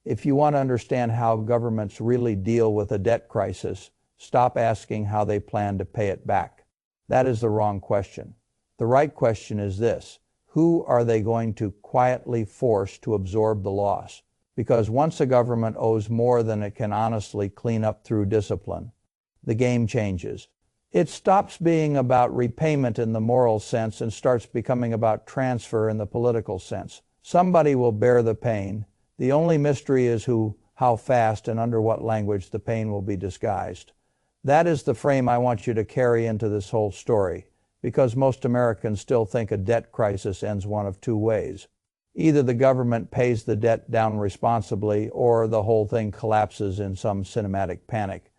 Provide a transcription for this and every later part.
If you want to understand how governments really deal with a debt crisis, stop asking how they plan to pay it back. That is the wrong question. The right question is this: who are they going to quietly force to absorb the loss? Because once a government owes more than it can honestly clean up through discipline, the game changes. It stops being about repayment in the moral sense and starts becoming about transfer in the political sense. Somebody will bear the pain. The only mystery is who, how fast, and under what language the pain will be disguised. That is the frame I want you to carry into this whole story, because most Americans still think a debt crisis ends one of two ways. Either the government pays the debt down responsibly, or the whole thing collapses in some cinematic panic.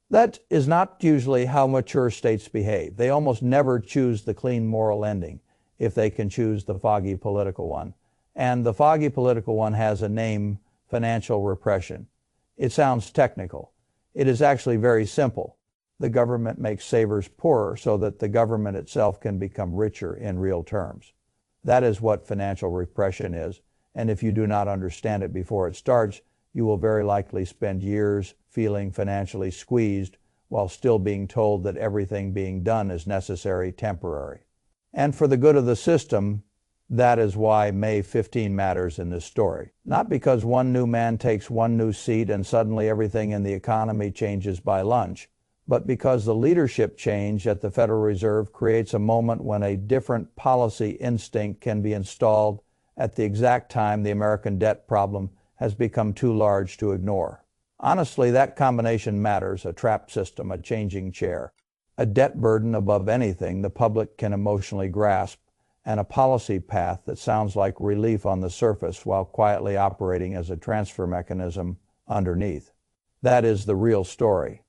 That is not usually how mature states behave. They almost never choose the clean moral ending, if they can choose the foggy political one. And the foggy political one has a name: financial repression. It sounds technical. It is actually very simple. The government makes savers poorer so that the government itself can become richer in real terms. That is what financial repression is, and if you do not understand it before it starts, you will very likely spend years feeling financially squeezed while still being told that everything being done is necessary, temporary. And for the good of the system, that is why May 15 matters in this story. Not because one new man takes one new seat and suddenly everything in the economy changes by lunch, but because the leadership change at the Federal Reserve creates a moment when a different policy instinct can be installed at the exact time the American debt problem has become too large to ignore. Honestly, that combination matters: a trap system, a changing chair, a debt burden above anything the public can emotionally grasp, and a policy path that sounds like relief on the surface while quietly operating as a transfer mechanism underneath. That is the real story.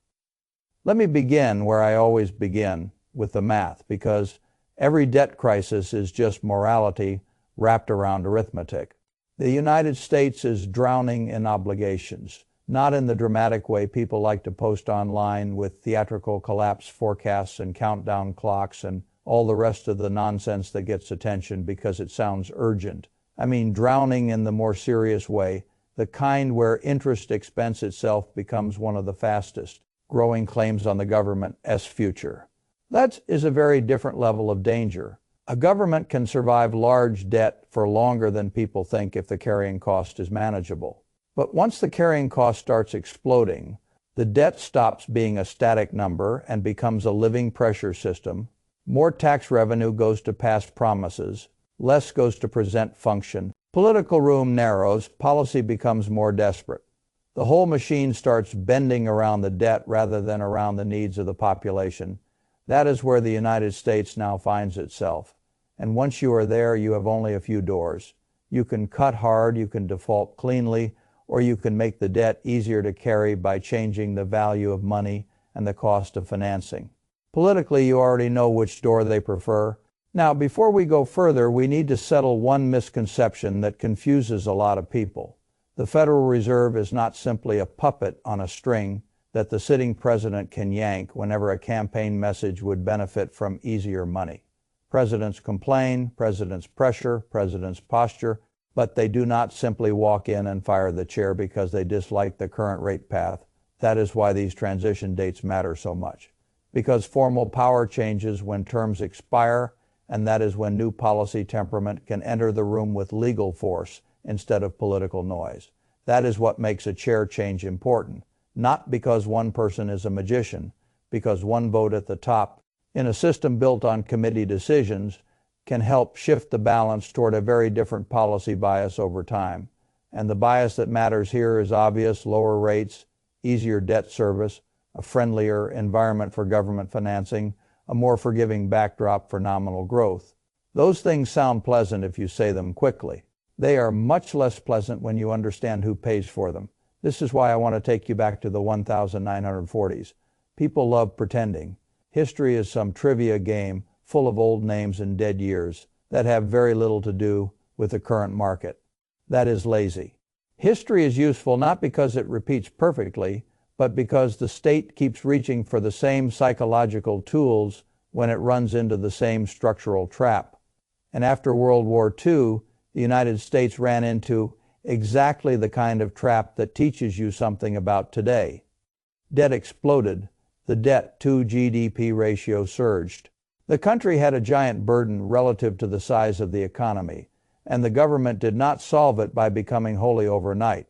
Let me begin where I always begin, with the math, because every debt crisis is just morality wrapped around arithmetic. The United States is drowning in obligations, not in the dramatic way people like to post online with theatrical collapse forecasts and countdown clocks and all the rest of the nonsense that gets attention because it sounds urgent. I mean drowning in the more serious way, the kind where interest expense itself becomes one of the fastest growing claims on the government's future. That is a very different level of danger. A government can survive large debt for longer than people think if the carrying cost is manageable. But once the carrying cost starts exploding, the debt stops being a static number and becomes a living pressure system. More tax revenue goes to past promises, less goes to present function. Political room narrows, policy becomes more desperate. The whole machine starts bending around the debt rather than around the needs of the population. That is where the United States now finds itself. And once you are there, you have only a few doors. You can cut hard, you can default cleanly, or you can make the debt easier to carry by changing the value of money and the cost of financing. Politically, you already know which door they prefer. Now, before we go further, we need to settle one misconception that confuses a lot of people. The Federal Reserve is not simply a puppet on a string that the sitting president can yank whenever a campaign message would benefit from easier money. Presidents complain, presidents pressure, presidents posture, but they do not simply walk in and fire the chair because they dislike the current rate path. That is why these transition dates matter so much. Because formal power changes when terms expire, and that is when new policy temperament can enter the room with legal force instead of political noise. That is what makes a chair change important, not because one person is a magician, because one vote at the top in a system built on committee decisions can help shift the balance toward a very different policy bias over time. And the bias that matters here is obvious: lower rates, easier debt service, a friendlier environment for government financing, a more forgiving backdrop for nominal growth. Those things sound pleasant if you say them quickly. They are much less pleasant when you understand who pays for them. This is why I want to take you back to the 1940s. People love pretending. History is some trivia game full of old names and dead years that have very little to do with the current market. That is lazy. History is useful not because it repeats perfectly, but because the state keeps reaching for the same psychological tools when it runs into the same structural trap. And after World War II, the United States ran into exactly the kind of trap that teaches you something about today. Debt exploded. The debt-to-GDP ratio surged. The country had a giant burden relative to the size of the economy, and the government did not solve it by becoming holy overnight.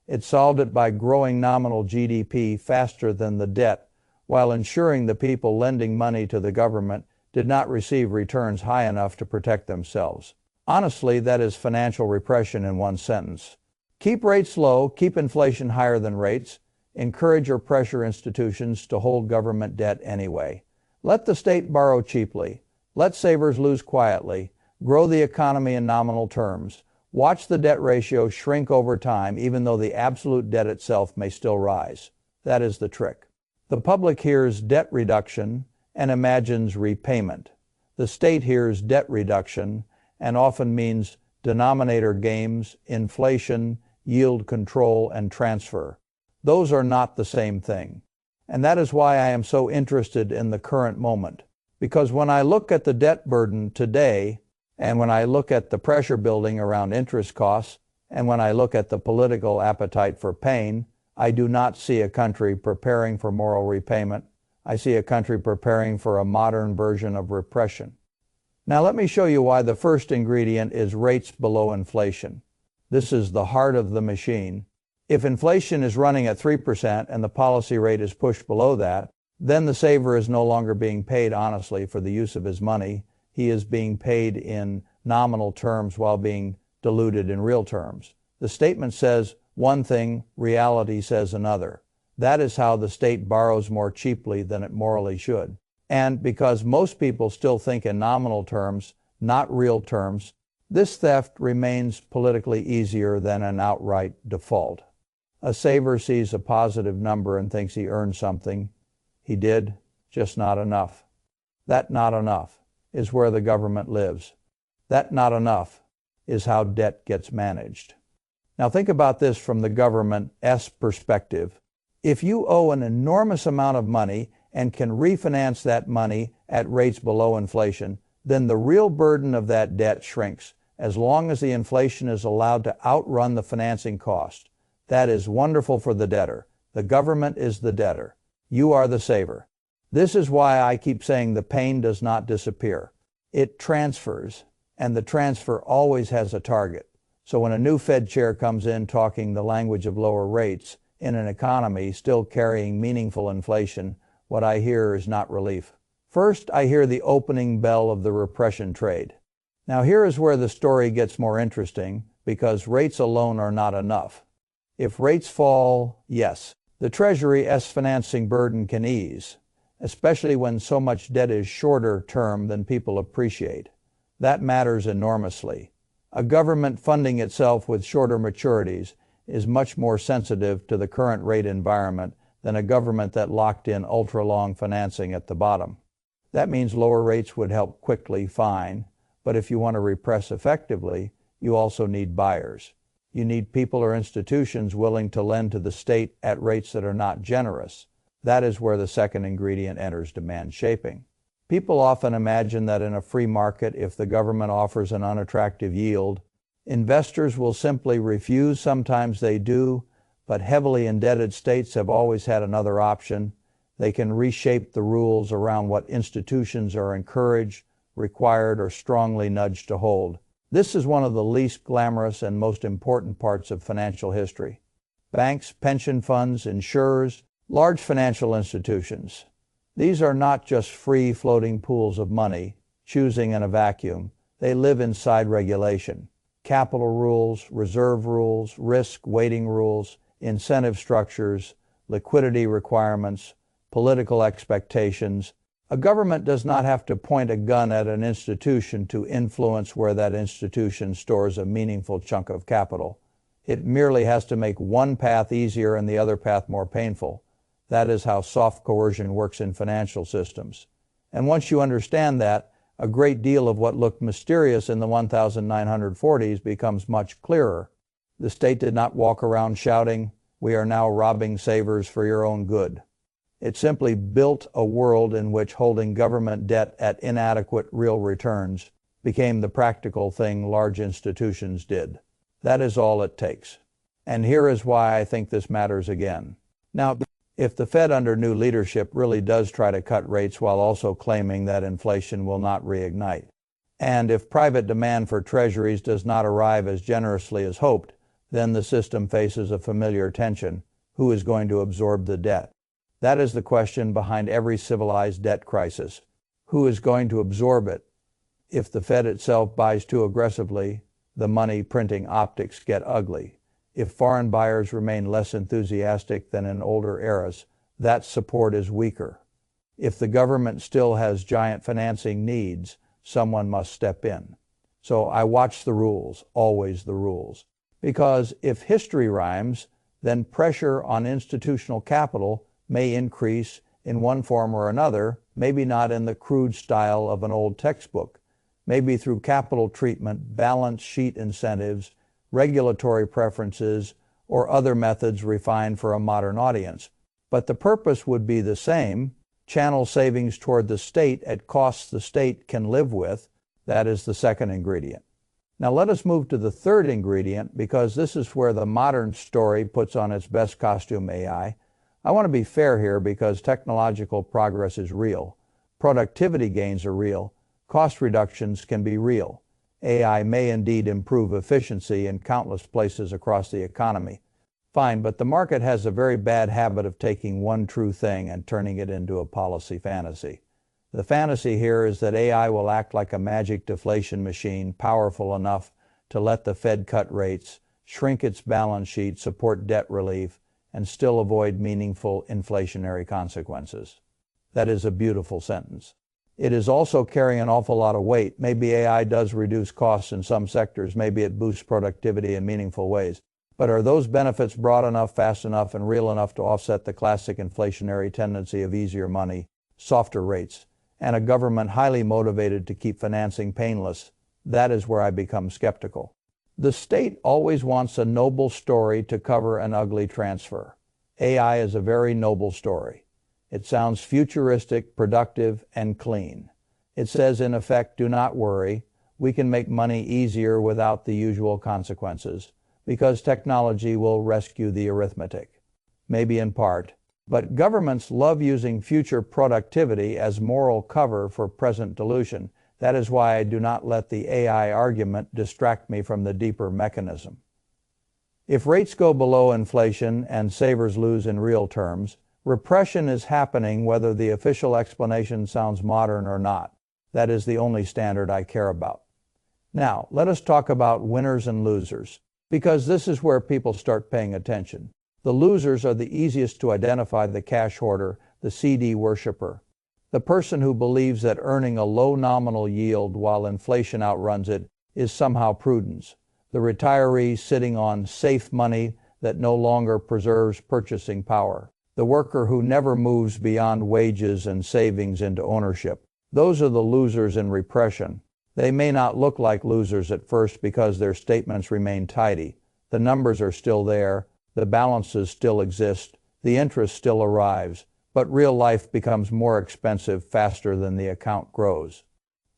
It solved it by growing nominal GDP faster than the debt, while ensuring the people lending money to the government did not receive returns high enough to protect themselves. Honestly, that is financial repression in one sentence. Keep rates low, keep inflation higher than rates, encourage or pressure institutions to hold government debt anyway. Let the state borrow cheaply. Let savers lose quietly. Grow the economy in nominal terms. Watch the debt ratio shrink over time, even though the absolute debt itself may still rise. That is the trick. The public hears debt reduction and imagines repayment. The state hears debt reduction and often means denominator games, inflation, yield control, and transfer. Those are not the same thing. And that is why I am so interested in the current moment. Because when I look at the debt burden today, and when I look at the pressure building around interest costs, and when I look at the political appetite for pain, I do not see a country preparing for moral repayment. I see a country preparing for a modern version of repression. Now let me show you why the first ingredient is rates below inflation. This is the heart of the machine. If inflation is running at 3% and the policy rate is pushed below that, then the saver is no longer being paid honestly for the use of his money. He is being paid in nominal terms while being diluted in real terms. The statement says one thing, reality says another. That is how the state borrows more cheaply than it morally should. And because most people still think in nominal terms, not real terms, this theft remains politically easier than an outright default. A saver sees a positive number and thinks he earned something. He did, just not enough. That not enough is where the government lives. That not enough is how debt gets managed. Now think about this from the government's perspective. If you owe an enormous amount of money and can refinance that money at rates below inflation, then the real burden of that debt shrinks as long as the inflation is allowed to outrun the financing cost. That is wonderful for the debtor. The government is the debtor. You are the saver. This is why I keep saying the pain does not disappear. It transfers, and the transfer always has a target. So when a new Fed chair comes in talking the language of lower rates in an economy still carrying meaningful inflation, what I hear is not relief. First, I hear the opening bell of the repression trade. Now here is where the story gets more interesting, because rates alone are not enough. If rates fall, yes, the Treasury's financing burden can ease, especially when so much debt is shorter term than people appreciate. That matters enormously. A government funding itself with shorter maturities is much more sensitive to the current rate environment than a government that locked in ultra-long financing at the bottom. That means lower rates would help quickly, fine, but if you want to repress effectively, you also need buyers. You need people or institutions willing to lend to the state at rates that are not generous. That is where the second ingredient enters demand shaping. People often imagine that in a free market, if the government offers an unattractive yield, investors will simply refuse. Sometimes they do, but heavily indebted states have always had another option. They can reshape the rules around what institutions are encouraged, required, or strongly nudged to hold. This is one of the least glamorous and most important parts of financial history. Banks, pension funds, insurers, large financial institutions. These are not just free floating pools of money, choosing in a vacuum. They live inside regulation. Capital rules, reserve rules, risk weighting rules, incentive structures, liquidity requirements, political expectations. A government does not have to point a gun at an institution to influence where that institution stores a meaningful chunk of capital. It merely has to make one path easier and the other path more painful. That is how soft coercion works in financial systems. And once you understand that, a great deal of what looked mysterious in the 1940s becomes much clearer. The state did not walk around shouting, "We are now robbing savers for your own good." It simply built a world in which holding government debt at inadequate real returns became the practical thing large institutions did. That is all it takes. And here is why I think this matters again. Now, if the Fed under new leadership really does try to cut rates while also claiming that inflation will not reignite, and if private demand for treasuries does not arrive as generously as hoped, then the system faces a familiar tension. Who is going to absorb the debt? That is the question behind every civilized debt crisis. Who is going to absorb it? If the Fed itself buys too aggressively, the money printing optics get ugly. If foreign buyers remain less enthusiastic than in older eras, that support is weaker. If the government still has giant financing needs, someone must step in. So I watch the rules, always the rules. Because if history rhymes, then pressure on institutional capital may increase in one form or another, maybe not in the crude style of an old textbook, maybe through capital treatment, balance sheet incentives, regulatory preferences, or other methods refined for a modern audience. But the purpose would be the same: channel savings toward the state at costs the state can live with. That is the second ingredient. Now let us move to the third ingredient, because this is where the modern story puts on its best costume AI. I want to be fair here, because technological progress is real. Productivity gains are real. Cost reductions can be real. AI may indeed improve efficiency in countless places across the economy. Fine, but the market has a very bad habit of taking one true thing and turning it into a policy fantasy. The fantasy here is that AI will act like a magic deflation machine, powerful enough to let the Fed cut rates, shrink its balance sheet, support debt relief, and still avoid meaningful inflationary consequences. That is a beautiful sentence. It is also carrying an awful lot of weight. Maybe AI does reduce costs in some sectors, maybe it boosts productivity in meaningful ways. But are those benefits broad enough, fast enough, and real enough to offset the classic inflationary tendency of easier money, softer rates, and a government highly motivated to keep financing painless? That is where I become skeptical. The state always wants a noble story to cover an ugly transfer. AI is a very noble story. It sounds futuristic, productive, and clean. It says, in effect, do not worry. We can make money easier without the usual consequences, because technology will rescue the arithmetic. Maybe in part. But governments love using future productivity as moral cover for present dilution. That is why I do not let the AI argument distract me from the deeper mechanism. If rates go below inflation and savers lose in real terms, repression is happening whether the official explanation sounds modern or not. That is the only standard I care about. Now, let us talk about winners and losers, because this is where people start paying attention. The losers are the easiest to identify: the cash hoarder, the CD worshiper, the person who believes that earning a low nominal yield while inflation outruns it is somehow prudence, the retiree sitting on safe money that no longer preserves purchasing power, the worker who never moves beyond wages and savings into ownership. Those are the losers in repression. They may not look like losers at first because their statements remain tidy. The numbers are still there. The balances still exist, the interest still arrives, but real life becomes more expensive faster than the account grows.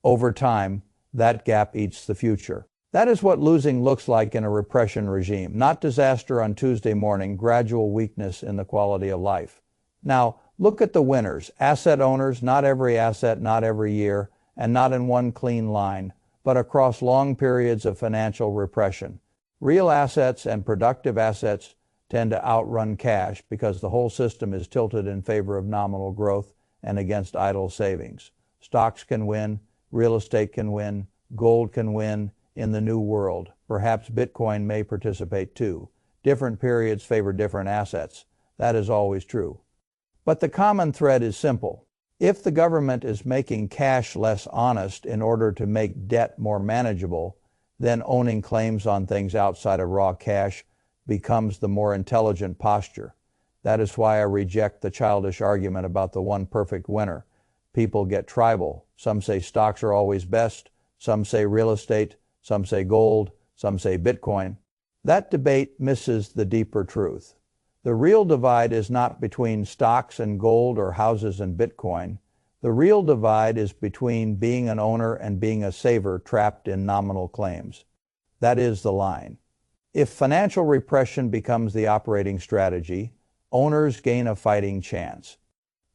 Over time, that gap eats the future. That is what losing looks like in a repression regime. Not disaster on Tuesday morning, gradual weakness in the quality of life. Now, look at the winners. Asset owners, not every asset, not every year, and not in one clean line, but across long periods of financial repression. Real assets and productive assets tend to outrun cash because the whole system is tilted in favor of nominal growth and against idle savings. Stocks can win, real estate can win, gold can win in the new world. Perhaps Bitcoin may participate too. Different periods favor different assets. That is always true. But the common thread is simple. If the government is making cash less honest in order to make debt more manageable, then owning claims on things outside of raw cash becomes the more intelligent posture. That is why I reject the childish argument about the one perfect winner. People get tribal. Some say stocks are always best, some say real estate, some say gold, some say Bitcoin. That debate misses the deeper truth. The real divide is not between stocks and gold or houses and Bitcoin. The real divide is between being an owner and being a saver trapped in nominal claims. That is the line. If financial repression becomes the operating strategy, owners gain a fighting chance.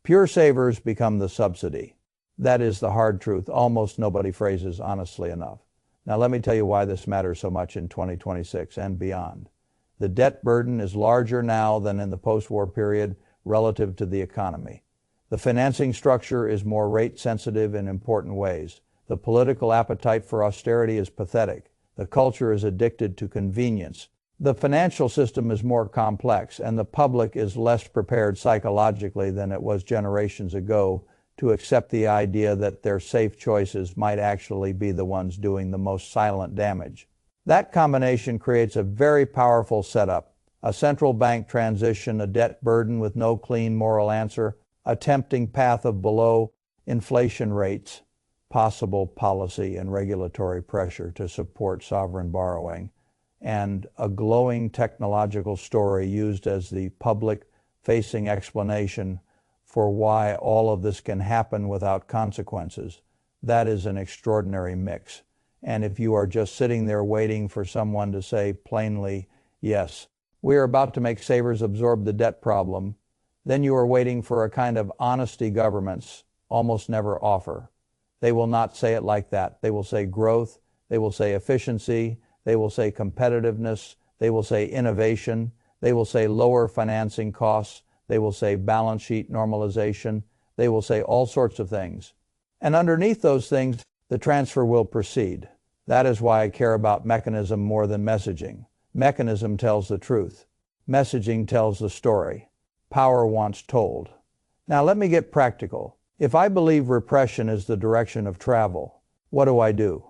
Pure savers become the subsidy. That is the hard truth almost nobody phrases honestly enough. Now let me tell you why this matters so much in 2026 and beyond. The debt burden is larger now than in the post-war period relative to the economy. The financing structure is more rate sensitive in important ways. The political appetite for austerity is pathetic. The culture is addicted to convenience. The financial system is more complex, and the public is less prepared psychologically than it was generations ago to accept the idea that their safe choices might actually be the ones doing the most silent damage. That combination creates a very powerful setup: a central bank transition, a debt burden with no clean moral answer, a tempting path of below inflation rates, possible policy and regulatory pressure to support sovereign borrowing, and a glowing technological story used as the public-facing explanation for why all of this can happen without consequences. That is an extraordinary mix. And if you are just sitting there waiting for someone to say plainly, yes, we are about to make savers absorb the debt problem, then you are waiting for a kind of honesty governments almost never offer. They will not say it like that. They will say growth, they will say efficiency, they will say competitiveness, they will say innovation, they will say lower financing costs, they will say balance sheet normalization, they will say all sorts of things. And underneath those things, the transfer will proceed. That is why I care about mechanism more than messaging. Mechanism tells the truth. Messaging tells the story. Power wants told. Now let me get practical. If I believe repression is the direction of travel, what do?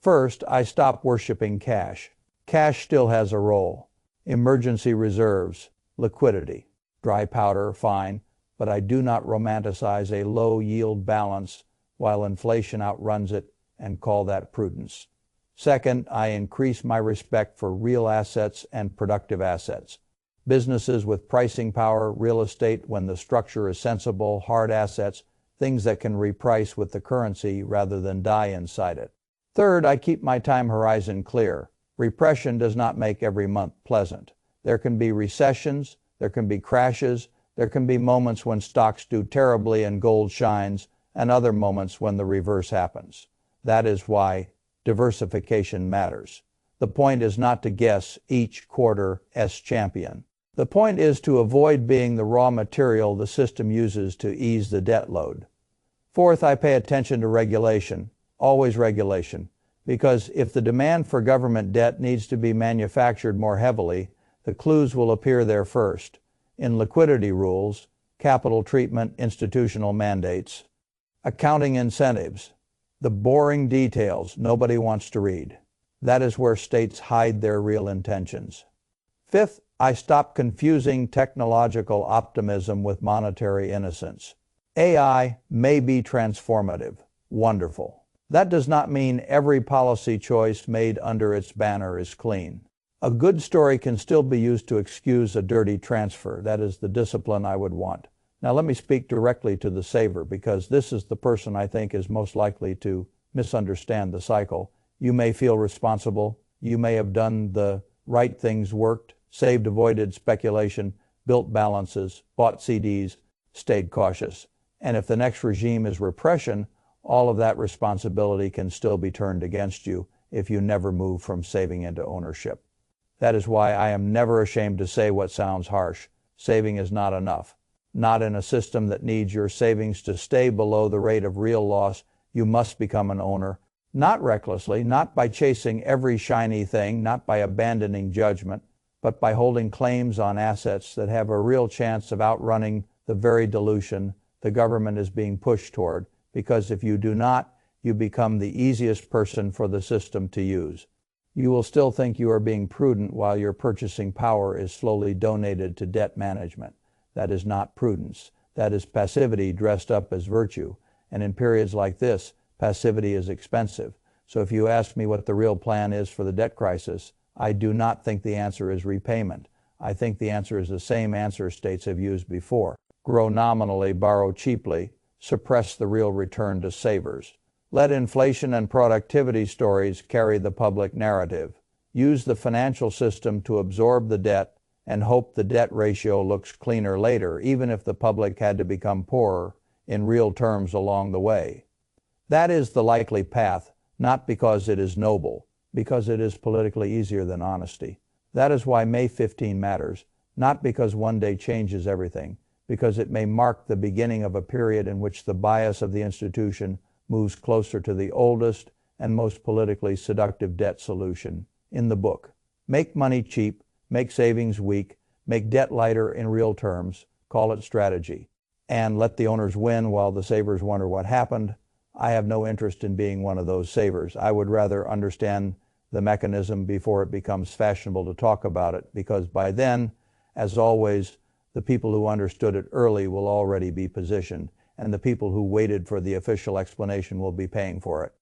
First, I stop worshiping cash. Cash still has a role. Emergency reserves, liquidity, dry powder, fine, but I do not romanticize a low-yield balance while inflation outruns it and call that prudence. Second, I increase my respect for real assets and productive assets. Businesses with pricing power, real estate when the structure is sensible, hard assets, things that can reprice with the currency rather than die inside it. Third, I keep my time horizon clear. Repression does not make every month pleasant. There can be recessions, there can be crashes, there can be moments when stocks do terribly and gold shines, and other moments when the reverse happens. That is why diversification matters. The point is not to guess each quarter as champion. The point is to avoid being the raw material the system uses to ease the debt load. Fourth, I pay attention to regulation, always regulation, because if the demand for government debt needs to be manufactured more heavily, the clues will appear there first, in liquidity rules, capital treatment, institutional mandates, accounting incentives, the boring details nobody wants to read. That is where states hide their real intentions. Fifth, I stop confusing technological optimism with monetary innocence. AI may be transformative, wonderful. That does not mean every policy choice made under its banner is clean. A good story can still be used to excuse a dirty transfer. That is the discipline I would want. Now let me speak directly to the saver, because this is the person I think is most likely to misunderstand the cycle. You may feel responsible. You may have done the right things, worked, saved, avoided speculation, built balances, bought CDs, stayed cautious. And if the next regime is repression, all of that responsibility can still be turned against you if you never move from saving into ownership. That is why I am never ashamed to say what sounds harsh. Saving is not enough. Not in a system that needs your savings to stay below the rate of real loss. You must become an owner, not recklessly, not by chasing every shiny thing, not by abandoning judgment, but by holding claims on assets that have a real chance of outrunning the very dilution the government is being pushed toward, because if you do not, you become the easiest person for the system to use. You will still think you are being prudent while your purchasing power is slowly donated to debt management. That is not prudence. That is passivity dressed up as virtue. And in periods like this, passivity is expensive. So if you ask me what the real plan is for the debt crisis, I do not think the answer is repayment. I think the answer is the same answer states have used before. Grow nominally, borrow cheaply, suppress the real return to savers. Let inflation and productivity stories carry the public narrative. Use the financial system to absorb the debt and hope the debt ratio looks cleaner later, even if the public had to become poorer in real terms along the way. That is the likely path, not because it is noble, because it is politically easier than honesty. That is why May 15 matters, not because one day changes everything, because it may mark the beginning of a period in which the bias of the institution moves closer to the oldest and most politically seductive debt solution in the book. Make money cheap, make savings weak, make debt lighter in real terms, call it strategy, and let the owners win while the savers wonder what happened. I have no interest in being one of those savers. I would rather understand the mechanism before it becomes fashionable to talk about it, because by then, as always, the people who understood it early will already be positioned, and the people who waited for the official explanation will be paying for it.